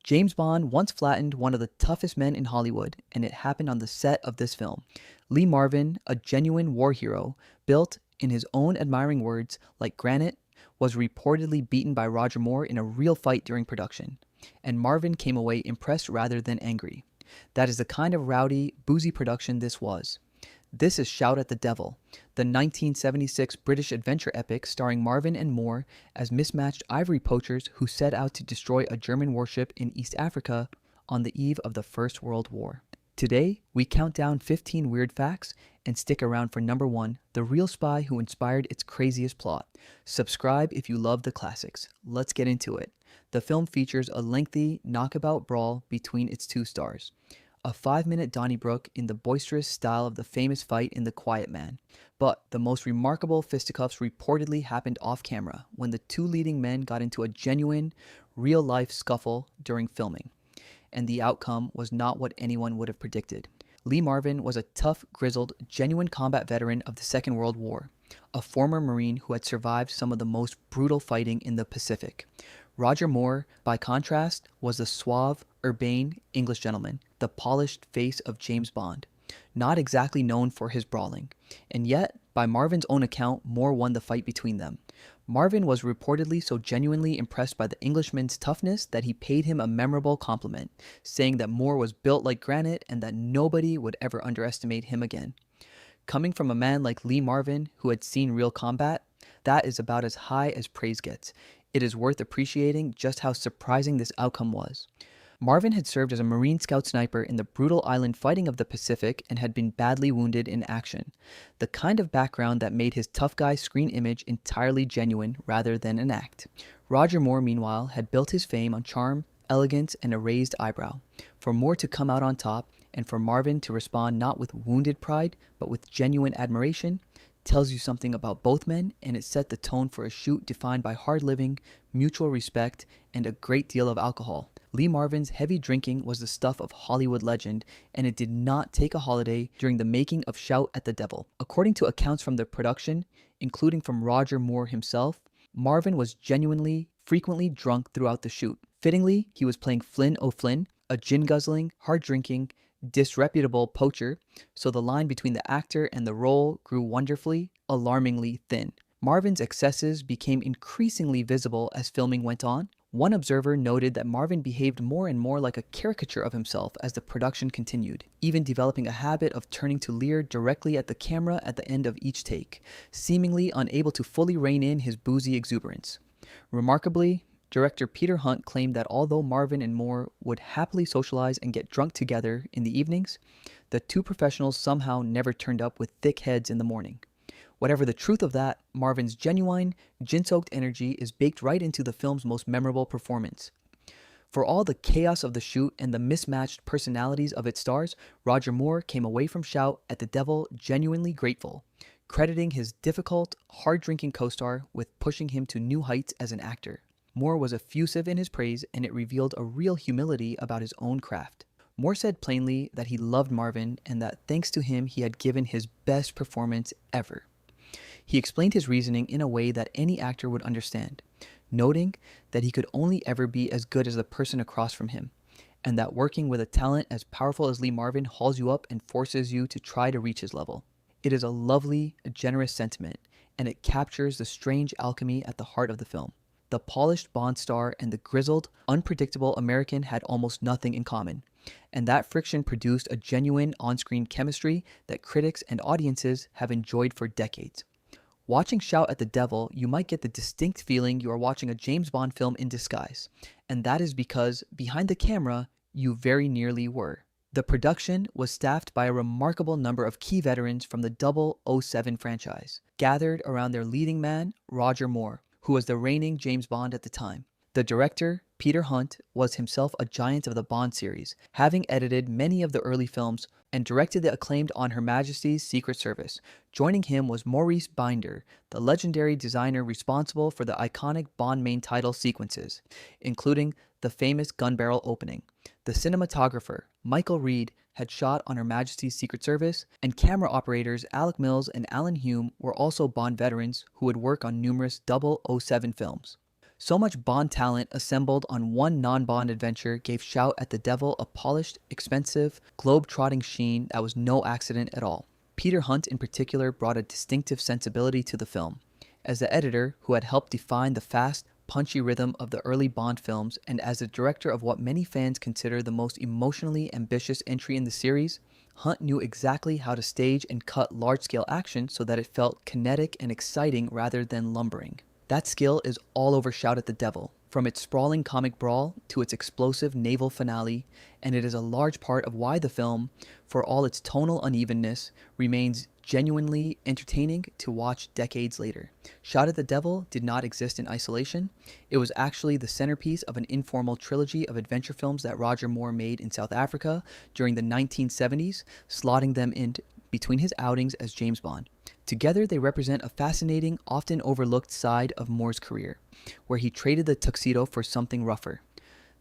James Bond once flattened one of the toughest men in Hollywood, and it happened on the set of this film. Lee Marvin, a genuine war hero, built, in his own admiring words, like granite, was reportedly beaten by Roger Moore in a real fight during production. And Marvin came away impressed rather than angry. That is the kind of rowdy, boozy production this was. This is Shout at the Devil, the 1976 British adventure epic starring Marvin and Moore as mismatched ivory poachers who set out to destroy a German warship in East Africa on the eve of the First World War. Today, we count down 15 weird facts and stick around for number 1, the real spy who inspired its craziest plot. Subscribe if you love the classics. Let's get into it. The film features a lengthy knockabout brawl between its two stars. A 5-minute Donnybrook in the boisterous style of the famous fight in The Quiet Man. But the most remarkable fisticuffs reportedly happened off camera when the two leading men got into a genuine, real-life scuffle during filming. And the outcome was not what anyone would have predicted. Lee Marvin was a tough, grizzled, genuine combat veteran of the Second World War, a former Marine who had survived some of the most brutal fighting in the Pacific. Roger Moore, by contrast, was the suave, urbane English gentleman, the polished face of James Bond, not exactly known for his brawling. And yet, by Marvin's own account, Moore won the fight between them. Marvin was reportedly so genuinely impressed by the Englishman's toughness that he paid him a memorable compliment, saying that Moore was built like granite and that nobody would ever underestimate him again. Coming from a man like Lee Marvin, who had seen real combat, that is about as high as praise gets. It is worth appreciating just how surprising this outcome was. Marvin had served as a Marine Scout sniper in the brutal island fighting of the Pacific and had been badly wounded in action, the kind of background that made his tough guy screen image entirely genuine rather than an act. Roger Moore, meanwhile, had built his fame on charm, elegance, and a raised eyebrow. For Moore to come out on top, and for Marvin to respond not with wounded pride, but with genuine admiration, tells you something about both men, and it set the tone for a shoot defined by hard living, mutual respect, and a great deal of alcohol. Lee Marvin's heavy drinking was the stuff of Hollywood legend, and it did not take a holiday during the making of Shout at the Devil. According to accounts from the production, including from Roger Moore himself, Marvin was genuinely, frequently drunk throughout the shoot. Fittingly, he was playing Flynn O'Flynn, a gin-guzzling, hard-drinking, disreputable poacher, so the line between the actor and the role grew wonderfully, alarmingly thin. Marvin's excesses became increasingly visible as filming went on. One observer noted that Marvin behaved more and more like a caricature of himself as the production continued, even developing a habit of turning to leer directly at the camera at the end of each take, seemingly unable to fully rein in his boozy exuberance. Remarkably, director Peter Hunt claimed that although Marvin and Moore would happily socialize and get drunk together in the evenings, the two professionals somehow never turned up with thick heads in the morning. Whatever the truth of that, Marvin's genuine, gin-soaked energy is baked right into the film's most memorable performance. For all the chaos of the shoot and the mismatched personalities of its stars, Roger Moore came away from Shout at the Devil genuinely grateful, crediting his difficult, hard-drinking co-star with pushing him to new heights as an actor. Moore was effusive in his praise, and it revealed a real humility about his own craft. Moore said plainly that he loved Marvin and that thanks to him he had given his best performance ever. He explained his reasoning in a way that any actor would understand, noting that he could only ever be as good as the person across from him, and that working with a talent as powerful as Lee Marvin hauls you up and forces you to try to reach his level. It is a lovely, generous sentiment, and it captures the strange alchemy at the heart of the film. The polished Bond star and the grizzled, unpredictable American had almost nothing in common, and that friction produced a genuine on-screen chemistry that critics and audiences have enjoyed for decades. Watching Shout at the Devil, you might get the distinct feeling you are watching a James Bond film in disguise, and that is because, behind the camera, you very nearly were. The production was staffed by a remarkable number of key veterans from the 007 franchise, gathered around their leading man, Roger Moore, who was the reigning James Bond at the time. The director, Peter Hunt, was himself a giant of the Bond series, having edited many of the early films and directed the acclaimed On Her Majesty's Secret Service. Joining him was Maurice Binder, the legendary designer responsible for the iconic Bond main title sequences, including the famous gun barrel opening. The cinematographer, Michael Reed, had shot On Her Majesty's Secret Service, and camera operators Alec Mills and Alan Hume were also Bond veterans who would work on numerous 007 films. So much Bond talent assembled on one non-Bond adventure gave Shout at the Devil a polished, expensive, globe-trotting sheen that was no accident at all. Peter Hunt in particular brought a distinctive sensibility to the film. As the editor who had helped define the fast, punchy rhythm of the early Bond films, and as the director of what many fans consider the most emotionally ambitious entry in the series, Hunt knew exactly how to stage and cut large-scale action so that it felt kinetic and exciting rather than lumbering. That skill is all over Shout at the Devil, from its sprawling comic brawl to its explosive naval finale, and it is a large part of why the film, for all its tonal unevenness, remains genuinely entertaining to watch decades later. Shout at the Devil did not exist in isolation. It was actually the centerpiece of an informal trilogy of adventure films that Roger Moore made in South Africa during the 1970s, slotting them in between his outings as James Bond. Together, they represent a fascinating, often overlooked side of Moore's career, where he traded the tuxedo for something rougher.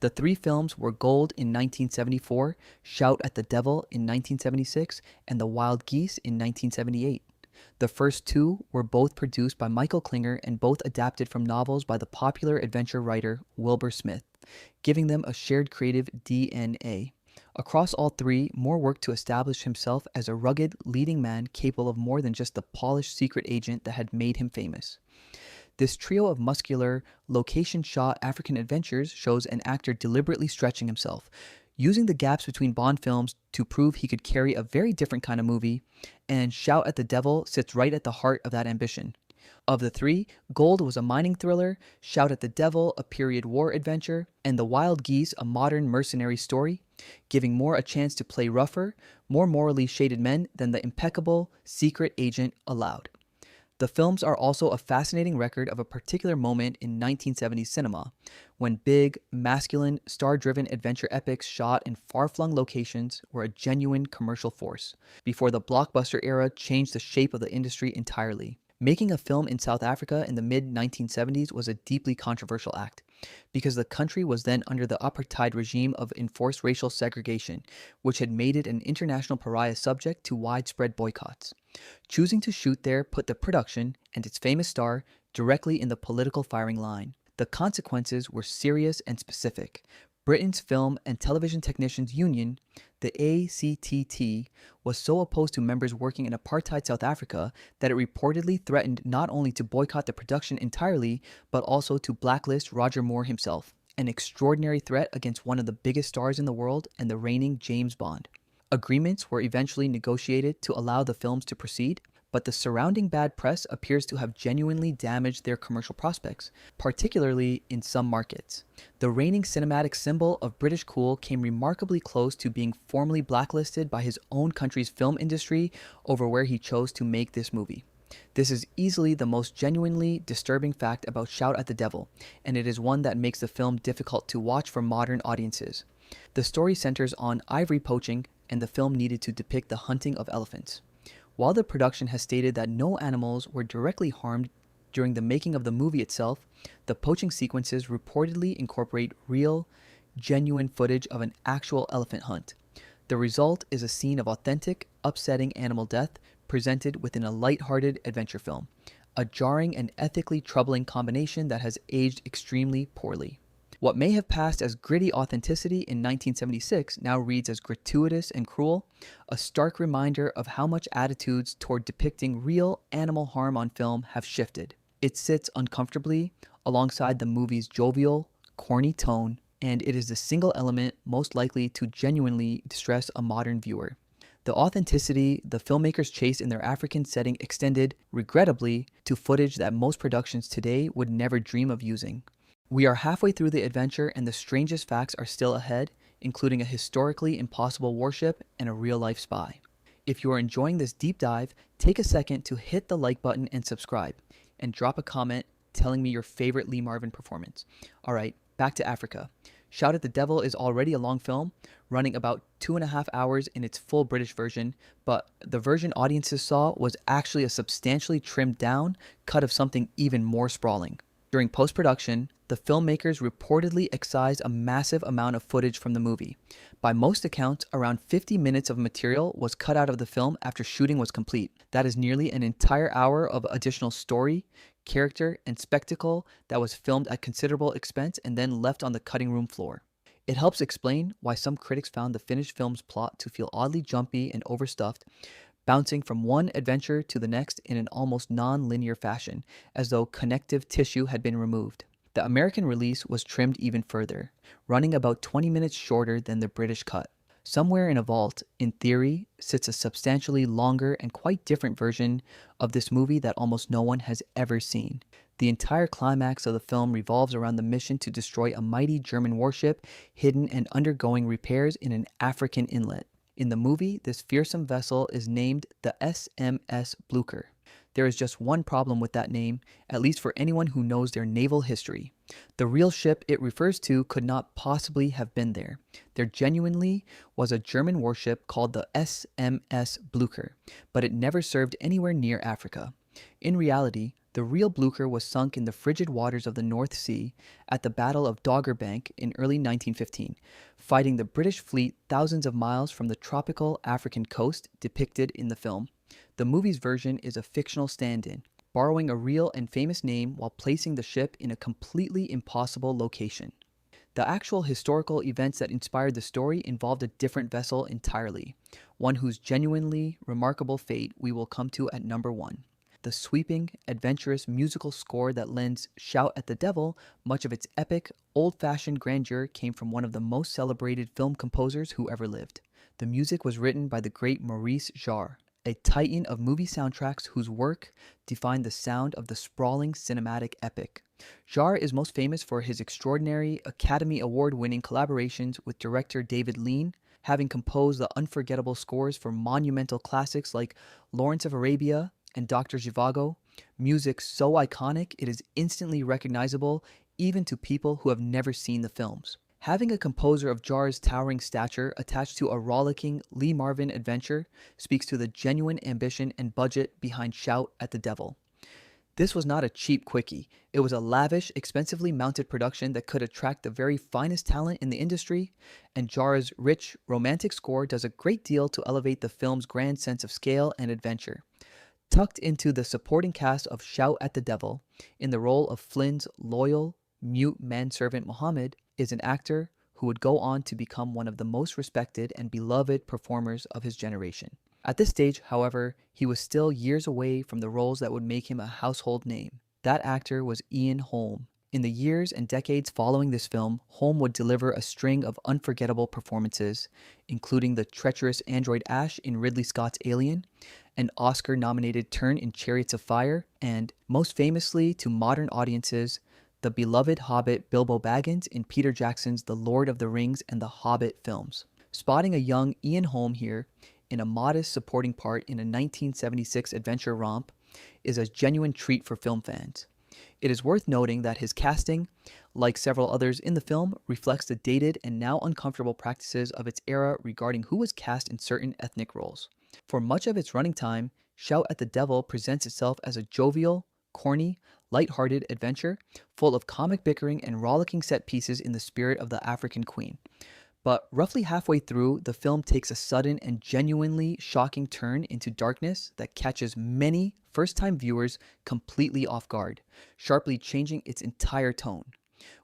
The three films were Gold in 1974, Shout at the Devil in 1976, and The Wild Geese in 1978. The first two were both produced by Michael Klinger and both adapted from novels by the popular adventure writer Wilbur Smith, giving them a shared creative DNA. Across all three, Moore worked to establish himself as a rugged, leading man capable of more than just the polished secret agent that had made him famous. This trio of muscular, location-shot African adventures shows an actor deliberately stretching himself, using the gaps between Bond films to prove he could carry a very different kind of movie, and Shout at the Devil sits right at the heart of that ambition. Of the three, Gold was a mining thriller, Shout at the Devil a period war adventure, and The Wild Geese a modern mercenary story, giving Moore a chance to play rougher, more morally shaded men than the impeccable secret agent allowed. The films are also a fascinating record of a particular moment in 1970s cinema, when big, masculine, star-driven adventure epics shot in far-flung locations were a genuine commercial force, before the blockbuster era changed the shape of the industry entirely. Making a film in South Africa in the mid-1970s was a deeply controversial act, because the country was then under the apartheid regime of enforced racial segregation, which had made it an international pariah subject to widespread boycotts. Choosing to shoot there put the production, and its famous star, directly in the political firing line. The consequences were serious and specific. Britain's Film and Television Technicians Union, the ACTT, was so opposed to members working in apartheid South Africa that it reportedly threatened not only to boycott the production entirely, but also to blacklist Roger Moore himself, an extraordinary threat against one of the biggest stars in the world and the reigning James Bond. Agreements were eventually negotiated to allow the films to proceed, but the surrounding bad press appears to have genuinely damaged their commercial prospects, particularly in some markets. The reigning cinematic symbol of British cool came remarkably close to being formally blacklisted by his own country's film industry over where he chose to make this movie. This is easily the most genuinely disturbing fact about Shout at the Devil, and it is one that makes the film difficult to watch for modern audiences. The story centers on ivory poaching, and the film needed to depict the hunting of elephants. While the production has stated that no animals were directly harmed during the making of the movie itself, the poaching sequences reportedly incorporate real, genuine footage of an actual elephant hunt. The result is a scene of authentic, upsetting animal death presented within a light-hearted adventure film, a jarring and ethically troubling combination that has aged extremely poorly. What may have passed as gritty authenticity in 1976 now reads as gratuitous and cruel, a stark reminder of how much attitudes toward depicting real animal harm on film have shifted. It sits uncomfortably alongside the movie's jovial, corny tone, and it is the single element most likely to genuinely distress a modern viewer. The authenticity the filmmakers chased in their African setting extended, regrettably, to footage that most productions today would never dream of using. We are halfway through the adventure and the strangest facts are still ahead, including a historically impossible warship and a real-life spy. If you are enjoying this deep dive, take a second to hit the like button and subscribe, and drop a comment telling me your favorite Lee Marvin performance. Alright, back to Africa. Shout at the Devil is already a long film, running about 2.5 hours in its full British version, but the version audiences saw was actually a substantially trimmed down cut of something even more sprawling. During post-production, the filmmakers reportedly excised a massive amount of footage from the movie. By most accounts, around 50 minutes of material was cut out of the film after shooting was complete. That is nearly an entire hour of additional story, character, and spectacle that was filmed at considerable expense and then left on the cutting room floor. It helps explain why some critics found the finished film's plot to feel oddly jumpy and overstuffed, bouncing from one adventure to the next in an almost non-linear fashion, as though connective tissue had been removed. The American release was trimmed even further, running about 20 minutes shorter than the British cut. Somewhere in a vault, in theory, sits a substantially longer and quite different version of this movie that almost no one has ever seen. The entire climax of the film revolves around the mission to destroy a mighty German warship hidden and undergoing repairs in an African inlet. In the movie, this fearsome vessel is named the SMS Blucher. There is just one problem with that name, at least for anyone who knows their naval history. The real ship it refers to could not possibly have been there. There genuinely was a German warship called the SMS Blucher, but it never served anywhere near Africa. In reality, the real Blucher was sunk in the frigid waters of the North Sea at the Battle of Dogger Bank in early 1915, fighting the British fleet thousands of miles from the tropical African coast depicted in the film. The movie's version is a fictional stand-in, borrowing a real and famous name while placing the ship in a completely impossible location. The actual historical events that inspired the story involved a different vessel entirely, one whose genuinely remarkable fate we will come to at number 1. The sweeping, adventurous musical score that lends Shout at the Devil much of its epic, old-fashioned grandeur came from one of the most celebrated film composers who ever lived. The music was written by the great Maurice Jarre, a titan of movie soundtracks whose work defined the sound of the sprawling cinematic epic. Jarre is most famous for his extraordinary Academy Award-winning collaborations with director David Lean, having composed the unforgettable scores for monumental classics like Lawrence of Arabia and Dr. Zhivago, music so iconic it is instantly recognizable even to people who have never seen the films. Having a composer of Jarre's towering stature attached to a rollicking Lee Marvin adventure speaks to the genuine ambition and budget behind Shout at the Devil. This was not a cheap quickie. It was a lavish, expensively mounted production that could attract the very finest talent in the industry, and Jarre's rich, romantic score does a great deal to elevate the film's grand sense of scale and adventure. Tucked into the supporting cast of Shout at the Devil, in the role of Flynn's loyal, mute manservant Mohammed, is an actor who would go on to become one of the most respected and beloved performers of his generation. At this stage, however, he was still years away from the roles that would make him a household name. That actor was Ian Holm. In the years and decades following this film, Holm would deliver a string of unforgettable performances, including the treacherous android Ash in Ridley Scott's Alien, an Oscar-nominated turn in Chariots of Fire, and, most famously to modern audiences, the beloved Hobbit Bilbo Baggins in Peter Jackson's The Lord of the Rings and The Hobbit films. Spotting a young Ian Holm here in a modest supporting part in a 1976 adventure romp is a genuine treat for film fans. It is worth noting that his casting, like several others in the film, reflects the dated and now uncomfortable practices of its era regarding who was cast in certain ethnic roles. For much of its running time, Shout at the Devil presents itself as a jovial, corny, light-hearted adventure full of comic bickering and rollicking set pieces in the spirit of the African Queen. But roughly halfway through, the film takes a sudden and genuinely shocking turn into darkness that catches many first-time viewers completely off guard, sharply changing its entire tone.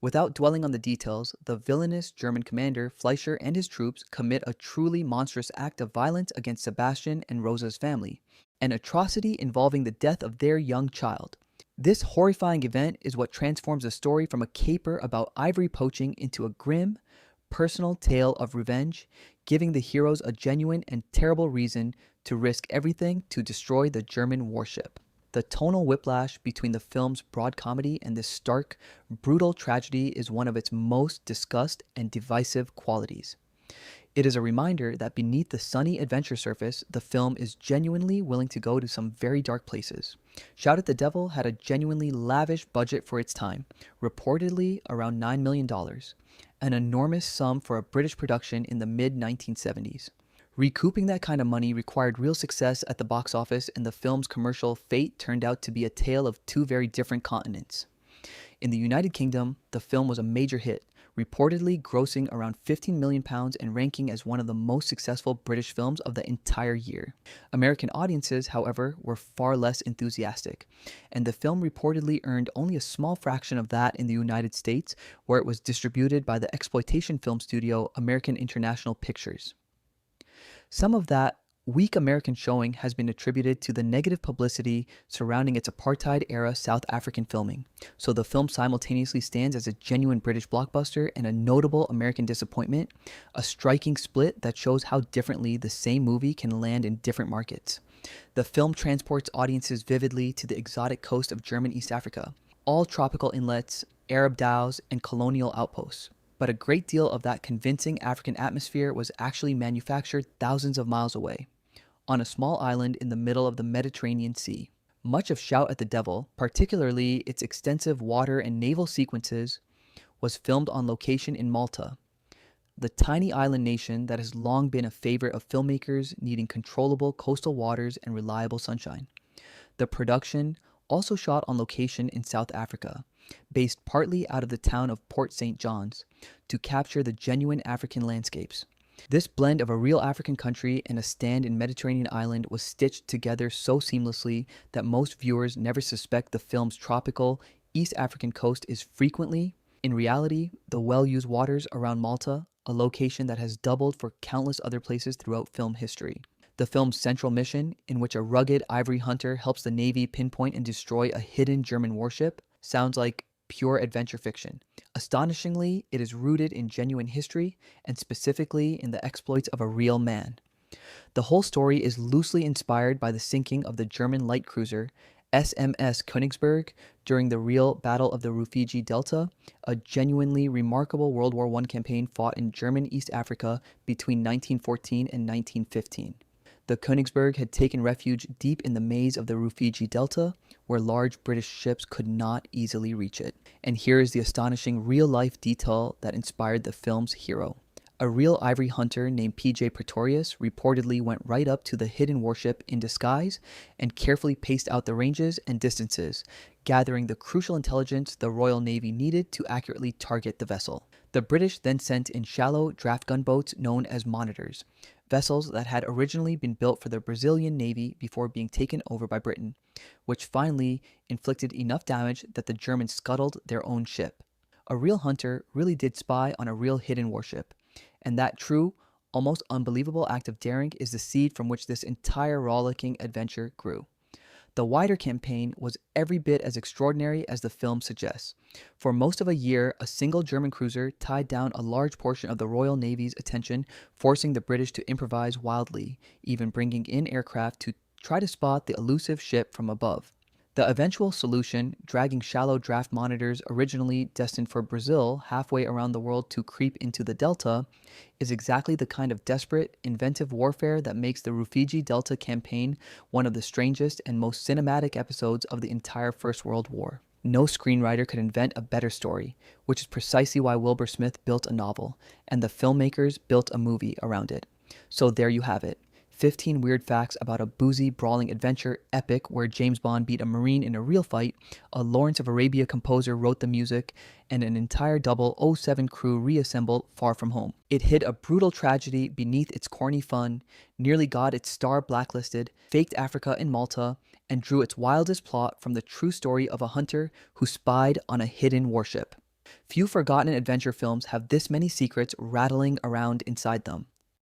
Without dwelling on the details, the villainous German commander Fleischer and his troops commit a truly monstrous act of violence against Sebastian and Rosa's family, an atrocity involving the death of their young child. This horrifying event is what transforms the story from a caper about ivory poaching into a grim, personal tale of revenge, giving the heroes a genuine and terrible reason to risk everything to destroy the German warship. The tonal whiplash between the film's broad comedy and this stark, brutal tragedy is one of its most discussed and divisive qualities. It is a reminder that beneath the sunny adventure surface, the film is genuinely willing to go to some very dark places. Shout at the Devil had a genuinely lavish budget for its time, reportedly around $9 million, an enormous sum for a British production in the mid-1970s. Recouping that kind of money required real success at the box office, and the film's commercial fate turned out to be a tale of two very different continents. In the United Kingdom, the film was a major hit, reportedly grossing around £15 million and ranking as one of the most successful British films of the entire year. American audiences, however, were far less enthusiastic, and the film reportedly earned only a small fraction of that in the United States, where it was distributed by the exploitation film studio American International Pictures. Some of that weak American showing has been attributed to the negative publicity surrounding its apartheid-era South African filming, so the film simultaneously stands as a genuine British blockbuster and a notable American disappointment, a striking split that shows how differently the same movie can land in different markets. The film transports audiences vividly to the exotic coast of German East Africa, all tropical inlets, Arab dhows, and colonial outposts. But a great deal of that convincing African atmosphere was actually manufactured thousands of miles away, on a small island in the middle of the Mediterranean Sea. Much of Shout at the Devil, particularly its extensive water and naval sequences, was filmed on location in Malta, the tiny island nation that has long been a favorite of filmmakers needing controllable coastal waters and reliable sunshine. The production also shot on location in South Africa, based partly out of the town of Port St. John's, to capture the genuine African landscapes. This blend of a real African country and a stand-in Mediterranean island was stitched together so seamlessly that most viewers never suspect the film's tropical East African coast is frequently, in reality, the well-used waters around Malta, a location that has doubled for countless other places throughout film history. The film's central mission, in which a rugged ivory hunter helps the Navy pinpoint and destroy a hidden German warship, sounds like pure adventure fiction. Astonishingly, it is rooted in genuine history, and specifically in the exploits of a real man. The whole story is loosely inspired by the sinking of the German light cruiser SMS Königsberg during the real Battle of the Rufiji Delta, a genuinely remarkable World War I campaign fought in German East Africa between 1914 and 1915. The Königsberg had taken refuge deep in the maze of the Rufiji Delta, where large British ships could not easily reach it. And here is the astonishing real-life detail that inspired the film's hero. A real ivory hunter named P.J. Pretorius reportedly went right up to the hidden warship in disguise and carefully paced out the ranges and distances, gathering the crucial intelligence the Royal Navy needed to accurately target the vessel. The British then sent in shallow draft gunboats known as monitors, vessels that had originally been built for the Brazilian Navy before being taken over by Britain, which finally inflicted enough damage that the Germans scuttled their own ship. A real hunter really did spy on a real hidden warship, and that true, almost unbelievable act of daring is the seed from which this entire rollicking adventure grew. The wider campaign was every bit as extraordinary as the film suggests. For most of a year, a single German cruiser tied down a large portion of the Royal Navy's attention, forcing the British to improvise wildly, even bringing in aircraft to try to spot the elusive ship from above. The eventual solution, dragging shallow draft monitors originally destined for Brazil halfway around the world to creep into the Delta, is exactly the kind of desperate, inventive warfare that makes the Rufiji Delta campaign one of the strangest and most cinematic episodes of the entire First World War. No screenwriter could invent a better story, which is precisely why Wilbur Smith built a novel, and the filmmakers built a movie around it. So there you have it. 15 weird facts about a boozy, brawling adventure epic where James Bond beat a Marine in a real fight, a Lawrence of Arabia composer wrote the music, and an entire 007 crew reassembled far from home. It hid a brutal tragedy beneath its corny fun, nearly got its star blacklisted, faked Africa and Malta, and drew its wildest plot from the true story of a hunter who spied on a hidden warship. Few forgotten adventure films have this many secrets rattling around inside them.